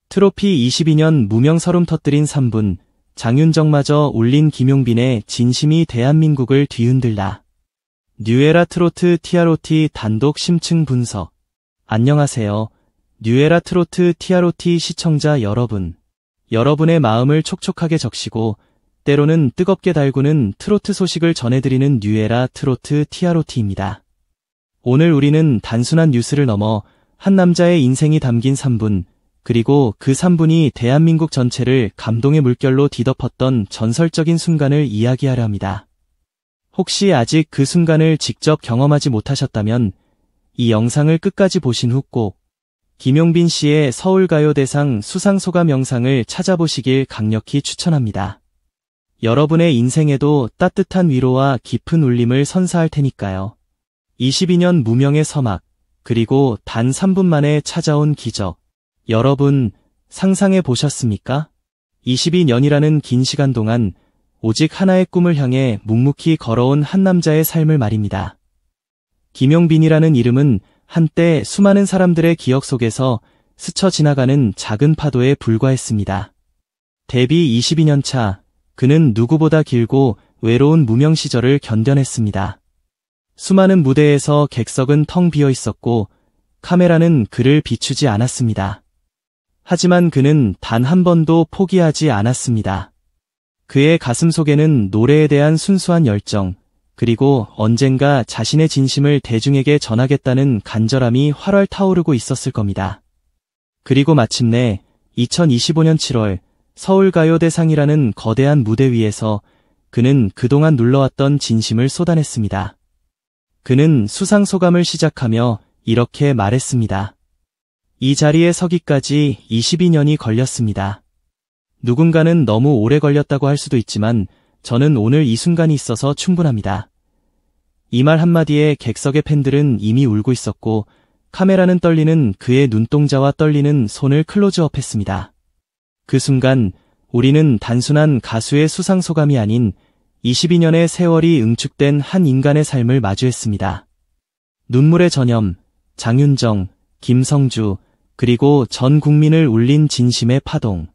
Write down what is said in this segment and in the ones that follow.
트로피 22년 무명 서름 터뜨린 3분, 장윤정마저 울린 김용빈의 진심이 대한민국을 뒤흔들다. 뉴에라 트로트 TROT 단독 심층 분석. 안녕하세요. 뉴에라 트로트 TROT 시청자 여러분. 여러분의 마음을 촉촉하게 적시고 때로는 뜨겁게 달구는 트로트 소식을 전해드리는 뉴에라 트로트 TROT입니다. 오늘 우리는 단순한 뉴스를 넘어 한 남자의 인생이 담긴 3분, 그리고 그 3분이 대한민국 전체를 감동의 물결로 뒤덮었던 전설적인 순간을 이야기하려 합니다. 혹시 아직 그 순간을 직접 경험하지 못하셨다면 이 영상을 끝까지 보신 후 꼭 김용빈 씨의 서울가요대상 수상소감 영상을 찾아보시길 강력히 추천합니다. 여러분의 인생에도 따뜻한 위로와 깊은 울림을 선사할 테니까요. 22년 무명의 서막, 그리고 단 3분 만에 찾아온 기적. 여러분, 상상해 보셨습니까? 22년이라는 긴 시간 동안 오직 하나의 꿈을 향해 묵묵히 걸어온 한 남자의 삶을 말입니다. 김용빈이라는 이름은 한때 수많은 사람들의 기억 속에서 스쳐 지나가는 작은 파도에 불과했습니다. 데뷔 22년 차, 그는 누구보다 길고 외로운 무명 시절을 견뎌냈습니다. 수많은 무대에서 객석은 텅 비어 있었고 카메라는 그를 비추지 않았습니다. 하지만 그는 단 한 번도 포기하지 않았습니다. 그의 가슴 속에는 노래에 대한 순수한 열정, 그리고 언젠가 자신의 진심을 대중에게 전하겠다는 간절함이 활활 타오르고 있었을 겁니다. 그리고 마침내 2025년 7월 서울가요대상이라는 거대한 무대 위에서 그는 그동안 눌러왔던 진심을 쏟아냈습니다. 그는 수상소감을 시작하며 이렇게 말했습니다. 이 자리에 서기까지 22년이 걸렸습니다. 누군가는 너무 오래 걸렸다고 할 수도 있지만 저는 오늘 이 순간이 있어서 충분합니다. 이 말 한마디에 객석의 팬들은 이미 울고 있었고 카메라는 떨리는 그의 눈동자와 떨리는 손을 클로즈업했습니다. 그 순간 우리는 단순한 가수의 수상소감이 아닌 22년의 세월이 응축된 한 인간의 삶을 마주했습니다. 눈물의 전염, 장윤정, 김성주, 그리고 전 국민을 울린 진심의 파동.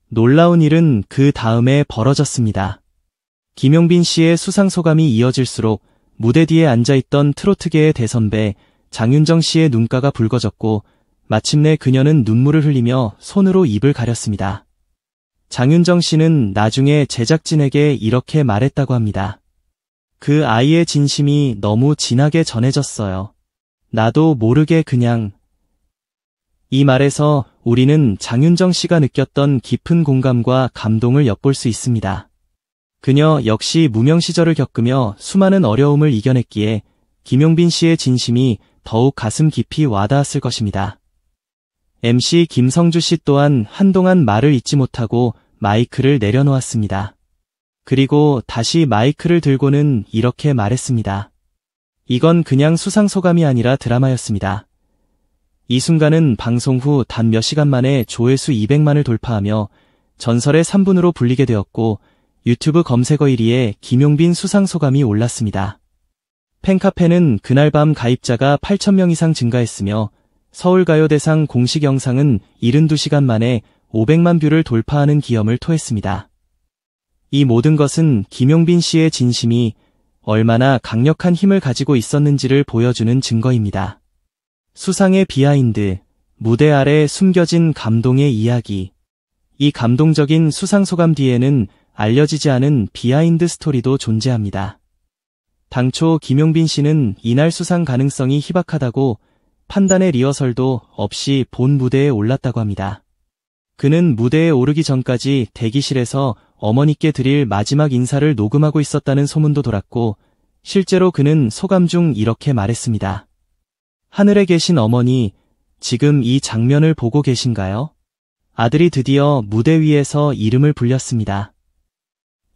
놀라운 일은 그 다음에 벌어졌습니다. 김용빈 씨의 수상소감이 이어질수록 무대 뒤에 앉아있던 트로트계의 대선배 장윤정 씨의 눈가가 붉어졌고 마침내 그녀는 눈물을 흘리며 손으로 입을 가렸습니다. 장윤정 씨는 나중에 제작진에게 이렇게 말했다고 합니다. 그 아이의 진심이 너무 진하게 전해졌어요. 나도 모르게 그냥. 이 말에서 우리는 장윤정 씨가 느꼈던 깊은 공감과 감동을 엿볼 수 있습니다. 그녀 역시 무명 시절을 겪으며 수많은 어려움을 이겨냈기에 김용빈 씨의 진심이 더욱 가슴 깊이 와닿았을 것입니다. MC 김성주 씨 또한 한동안 말을 잇지 못하고 마이크를 내려놓았습니다. 그리고 다시 마이크를 들고는 이렇게 말했습니다. 이건 그냥 수상소감이 아니라 드라마였습니다. 이 순간은 방송 후 단 몇 시간 만에 조회수 200만을 돌파하며 전설의 3분으로 불리게 되었고 유튜브 검색어 1위에 김용빈 수상소감이 올랐습니다. 팬카페는 그날 밤 가입자가 8,000명 이상 증가했으며 서울가요대상 공식 영상은 72시간 만에 500만 뷰를 돌파하는 기염을 토했습니다. 이 모든 것은 김용빈 씨의 진심이 얼마나 강력한 힘을 가지고 있었는지를 보여주는 증거입니다. 수상의 비하인드, 무대 아래 숨겨진 감동의 이야기. 이 감동적인 수상소감 뒤에는 알려지지 않은 비하인드 스토리도 존재합니다. 당초 김용빈 씨는 이날 수상 가능성이 희박하다고 판단의 리허설도 없이 본 무대에 올랐다고 합니다. 그는 무대에 오르기 전까지 대기실에서 어머니께 드릴 마지막 인사를 녹음하고 있었다는 소문도 돌았고 실제로 그는 소감 중 이렇게 말했습니다. 하늘에 계신 어머니, 지금 이 장면을 보고 계신가요? 아들이 드디어 무대 위에서 이름을 불렸습니다.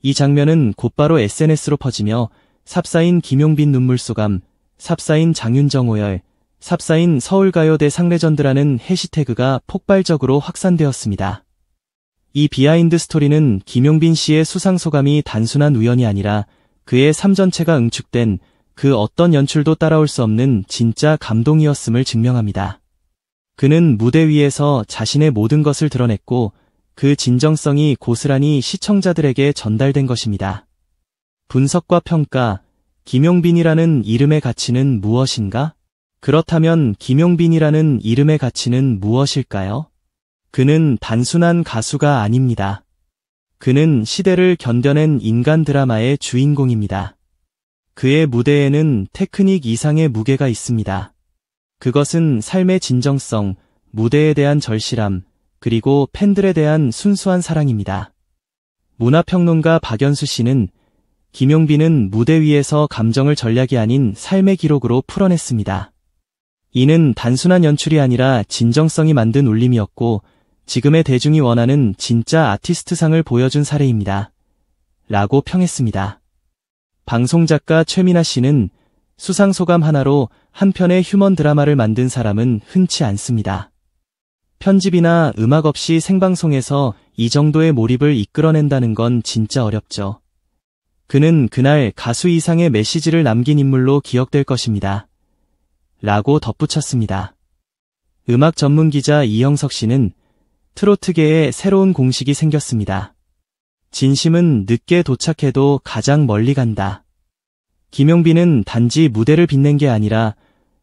이 장면은 곧바로 SNS로 퍼지며 삽사인 김용빈 눈물소감, 삽사인 장윤정 오열, 삽사인 서울가요대 상레전드라는 해시태그가 폭발적으로 확산되었습니다. 이 비하인드 스토리는 김용빈 씨의 수상소감이 단순한 우연이 아니라 그의 삶 전체가 응축된 그 어떤 연출도 따라올 수 없는 진짜 감동이었음을 증명합니다. 그는 무대 위에서 자신의 모든 것을 드러냈고 그 진정성이 고스란히 시청자들에게 전달된 것입니다. 분석과 평가, 김용빈이라는 이름의 가치는 무엇인가? 그렇다면 김용빈이라는 이름의 가치는 무엇일까요? 그는 단순한 가수가 아닙니다. 그는 시대를 견뎌낸 인간 드라마의 주인공입니다. 그의 무대에는 테크닉 이상의 무게가 있습니다. 그것은 삶의 진정성, 무대에 대한 절실함, 그리고 팬들에 대한 순수한 사랑입니다. 문화평론가 박연수 씨는 김용빈은 무대 위에서 감정을 전략이 아닌 삶의 기록으로 풀어냈습니다. 이는 단순한 연출이 아니라 진정성이 만든 울림이었고 지금의 대중이 원하는 진짜 아티스트상을 보여준 사례입니다. 라고 평했습니다. 방송작가 최민아 씨는 수상소감 하나로 한 편의 휴먼 드라마를 만든 사람은 흔치 않습니다. 편집이나 음악 없이 생방송에서 이 정도의 몰입을 이끌어낸다는 건 진짜 어렵죠. 그는 그날 가수 이상의 메시지를 남긴 인물로 기억될 것입니다. 라고 덧붙였습니다. 음악 전문 기자 이영석 씨는 트로트계에 새로운 공식이 생겼습니다. 진심은 늦게 도착해도 가장 멀리 간다. 김용빈은 단지 무대를 빛낸 게 아니라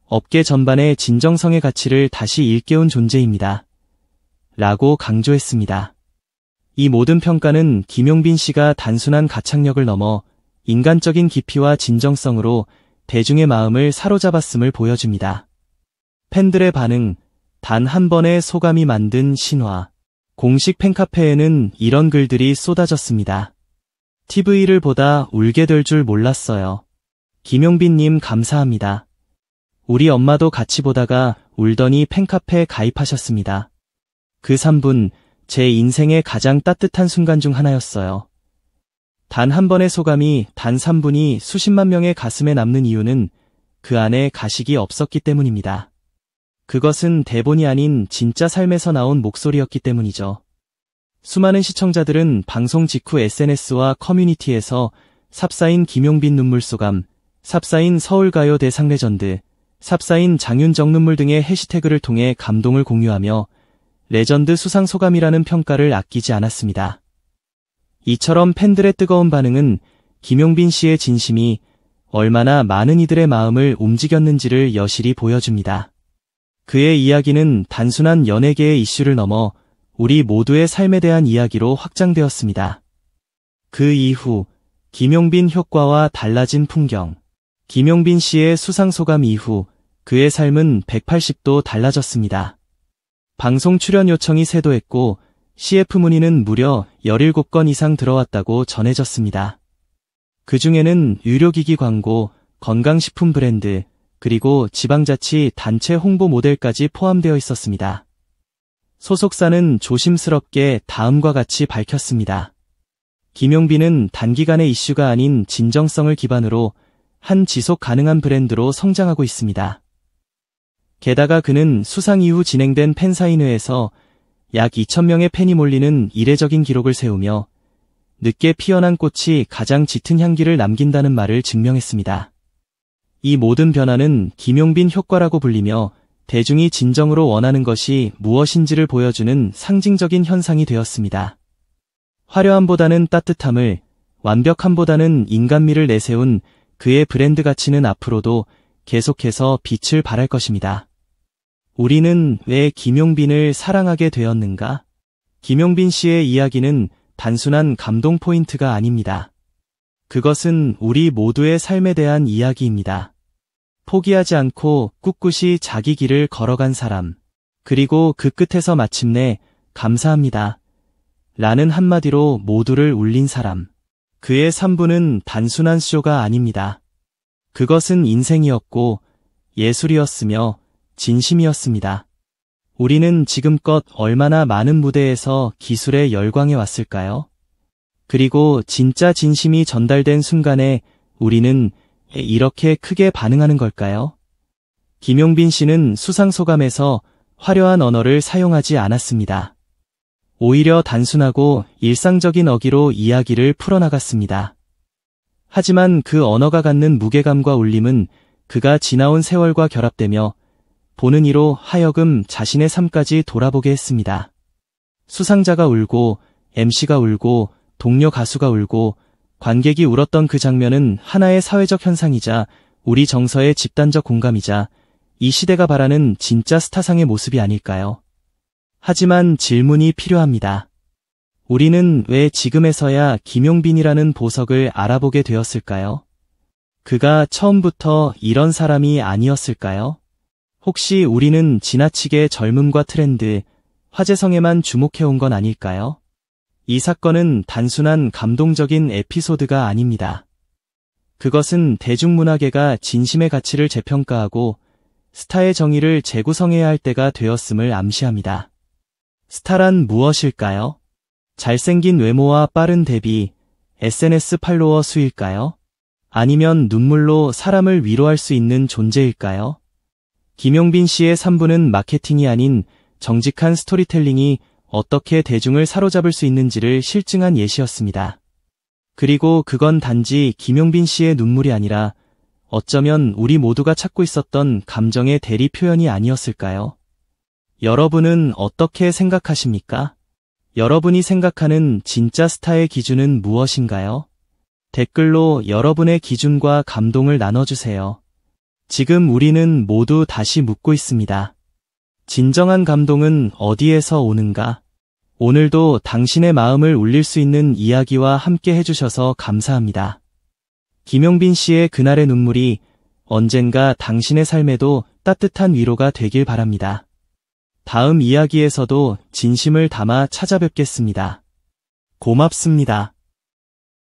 업계 전반의 진정성의 가치를 다시 일깨운 존재입니다. 라고 강조했습니다. 이 모든 평가는 김용빈 씨가 단순한 가창력을 넘어 인간적인 깊이와 진정성으로 대중의 마음을 사로잡았음을 보여줍니다. 팬들의 반응, 단 한 번의 소감이 만든 신화. 공식 팬카페에는 이런 글들이 쏟아졌습니다. TV를 보다 울게 될 줄 몰랐어요. 김용빈님 감사합니다. 우리 엄마도 같이 보다가 울더니 팬카페에 가입하셨습니다. 그 3분, 제 인생의 가장 따뜻한 순간 중 하나였어요. 단 한 번의 소감이 단 3분이 수십만 명의 가슴에 남는 이유는 그 안에 가식이 없었기 때문입니다. 그것은 대본이 아닌 진짜 삶에서 나온 목소리였기 때문이죠. 수많은 시청자들은 방송 직후 SNS와 커뮤니티에서 삽사인 김용빈 눈물소감, 삽사인 서울가요 대상레전드, 삽사인 장윤정 눈물 등의 해시태그를 통해 감동을 공유하며 레전드 수상소감이라는 평가를 아끼지 않았습니다. 이처럼 팬들의 뜨거운 반응은 김용빈 씨의 진심이 얼마나 많은 이들의 마음을 움직였는지를 여실히 보여줍니다. 그의 이야기는 단순한 연예계의 이슈를 넘어 우리 모두의 삶에 대한 이야기로 확장되었습니다. 그 이후 김용빈 효과와 달라진 풍경. 김용빈 씨의 수상소감 이후 그의 삶은 180도 달라졌습니다. 방송 출연 요청이 쇄도했고 CF 문의는 무려 17건 이상 들어왔다고 전해졌습니다. 그 중에는 의료기기 광고, 건강식품 브랜드, 그리고 지방자치 단체 홍보 모델까지 포함되어 있었습니다. 소속사는 조심스럽게 다음과 같이 밝혔습니다. 김용빈은 단기간의 이슈가 아닌 진정성을 기반으로 한 지속 가능한 브랜드로 성장하고 있습니다. 게다가 그는 수상 이후 진행된 팬사인회에서 약 2,000명의 팬이 몰리는 이례적인 기록을 세우며 늦게 피어난 꽃이 가장 짙은 향기를 남긴다는 말을 증명했습니다. 이 모든 변화는 김용빈 효과라고 불리며 대중이 진정으로 원하는 것이 무엇인지를 보여주는 상징적인 현상이 되었습니다. 화려함보다는 따뜻함을, 완벽함보다는 인간미를 내세운 그의 브랜드 가치는 앞으로도 계속해서 빛을 발할 것입니다. 우리는 왜 김용빈을 사랑하게 되었는가? 김용빈 씨의 이야기는 단순한 감동 포인트가 아닙니다. 그것은 우리 모두의 삶에 대한 이야기입니다. 포기하지 않고 꿋꿋이 자기 길을 걸어간 사람. 그리고 그 끝에서 마침내 감사합니다. 라는 한마디로 모두를 울린 사람. 그의 3부는 단순한 쇼가 아닙니다. 그것은 인생이었고 예술이었으며 진심이었습니다. 우리는 지금껏 얼마나 많은 무대에서 기술에 열광해 왔을까요? 그리고 진짜 진심이 전달된 순간에 우리는 이렇게 크게 반응하는 걸까요? 김용빈 씨는 수상소감에서 화려한 언어를 사용하지 않았습니다. 오히려 단순하고 일상적인 어기로 이야기를 풀어나갔습니다. 하지만 그 언어가 갖는 무게감과 울림은 그가 지나온 세월과 결합되며 보는 이로 하여금 자신의 삶까지 돌아보게 했습니다. 수상자가 울고, MC가 울고, 동료 가수가 울고, 관객이 울었던 그 장면은 하나의 사회적 현상이자 우리 정서의 집단적 공감이자 이 시대가 바라는 진짜 스타상의 모습이 아닐까요? 하지만 질문이 필요합니다. 우리는 왜 지금에서야 김용빈이라는 보석을 알아보게 되었을까요? 그가 처음부터 이런 사람이 아니었을까요? 혹시 우리는 지나치게 젊음과 트렌드, 화제성에만 주목해온 건 아닐까요? 이 사건은 단순한 감동적인 에피소드가 아닙니다. 그것은 대중문화계가 진심의 가치를 재평가하고 스타의 정의를 재구성해야 할 때가 되었음을 암시합니다. 스타란 무엇일까요? 잘생긴 외모와 빠른 데뷔, SNS 팔로워 수일까요? 아니면 눈물로 사람을 위로할 수 있는 존재일까요? 김용빈 씨의 3부는 마케팅이 아닌 정직한 스토리텔링이 어떻게 대중을 사로잡을 수 있는지를 실증한 예시였습니다. 그리고 그건 단지 김용빈 씨의 눈물이 아니라 어쩌면 우리 모두가 찾고 있었던 감정의 대리 표현이 아니었을까요? 여러분은 어떻게 생각하십니까? 여러분이 생각하는 진짜 스타의 기준은 무엇인가요? 댓글로 여러분의 기준과 감동을 나눠주세요. 지금 우리는 모두 다시 묻고 있습니다. 진정한 감동은 어디에서 오는가? 오늘도 당신의 마음을 울릴 수 있는 이야기와 함께 해주셔서 감사합니다. 김용빈 씨의 그날의 눈물이 언젠가 당신의 삶에도 따뜻한 위로가 되길 바랍니다. 다음 이야기에서도 진심을 담아 찾아뵙겠습니다. 고맙습니다.